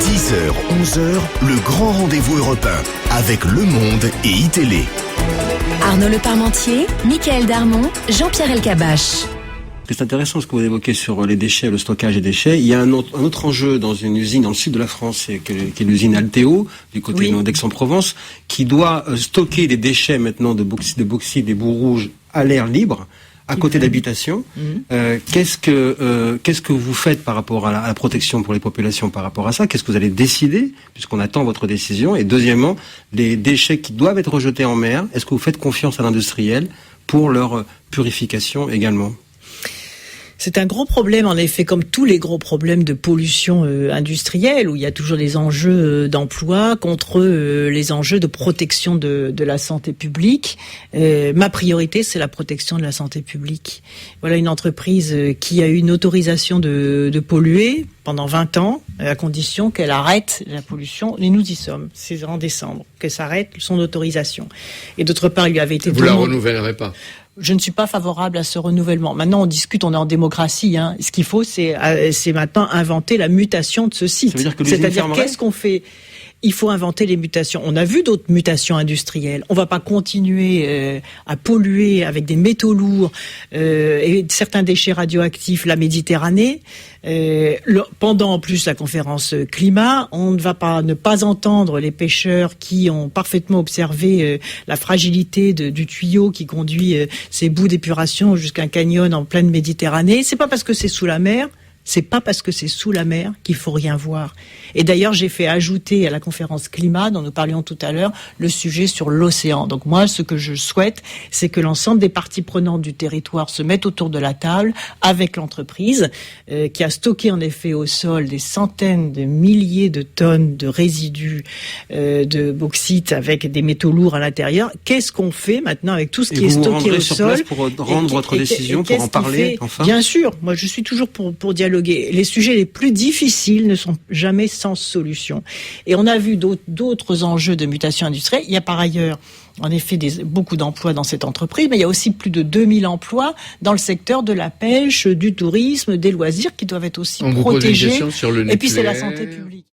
10h, 11h, le grand rendez-vous européen avec Le Monde et iTélé. Arnaud Le Parmentier, Mickaël Darmon, Jean-Pierre Elkabbach. C'est intéressant ce que vous évoquez sur les déchets, le stockage des déchets. Il y a un autre enjeu dans une usine dans le sud de la France, qui est l'usine Alteo, du côté d'Aix-en-Provence, qui doit stocker des déchets maintenant de bauxite, des boues rouges à l'air libre, à côté d'habitations. Qu'est-ce que vous faites par rapport à la protection pour les populations par rapport à ça? Qu'est-ce que vous allez décider, puisqu'on attend votre décision? Et deuxièmement, les déchets qui doivent être rejetés en mer, est-ce que vous faites confiance à l'industriel pour leur purification également? C'est un gros problème, en effet, comme tous les gros problèmes de pollution industrielle, où il y a toujours des enjeux d'emploi contre les enjeux de protection de la santé publique. Ma priorité, c'est la protection de la santé publique. Voilà une entreprise qui a eu une autorisation de polluer pendant 20 ans, à condition qu'elle arrête la pollution. Et nous y sommes. C'est en décembre qu'elle s'arrête son autorisation. Et d'autre part, il lui avait été Vous la renouvellerez pas? Je ne suis pas favorable à ce renouvellement. Maintenant, on discute, on est en démocratie. Ce qu'il faut, c'est maintenant inventer la mutation de ce site. C'est-à-dire, qu'est-ce qu'on fait ? Il faut inventer les mutations. On a vu d'autres mutations industrielles. On ne va pas continuer à polluer avec des métaux lourds et certains déchets radioactifs la Méditerranée. Pendant en plus la conférence climat, on ne va pas ne pas entendre les pêcheurs qui ont parfaitement observé la fragilité du tuyau qui conduit ces bouts d'épuration jusqu'à un canyon en pleine Méditerranée. C'est pas parce que c'est sous la mer. C'est pas parce que c'est sous la mer qu'il faut rien voir. Et d'ailleurs, j'ai fait ajouter à la conférence climat, dont nous parlions tout à l'heure, le sujet sur l'océan. Donc moi, ce que je souhaite, c'est que l'ensemble des parties prenantes du territoire se mettent autour de la table avec l'entreprise qui a stocké en effet au sol des centaines de milliers de tonnes de résidus de bauxite avec des métaux lourds à l'intérieur. Qu'est-ce qu'on fait maintenant avec tout ce qui est stocké au sol pour rendre votre décision, pour en parler enfin? Bien sûr, moi je suis toujours pour dialoguer. Les sujets les plus difficiles ne sont jamais sans solution. Et on a vu d'autres enjeux de mutation industrielle. Il y a par ailleurs, en effet, beaucoup d'emplois dans cette entreprise, mais il y a aussi plus de 2000 emplois dans le secteur de la pêche, du tourisme, des loisirs qui doivent être aussi protégés. Sur le et puis c'est la santé publique.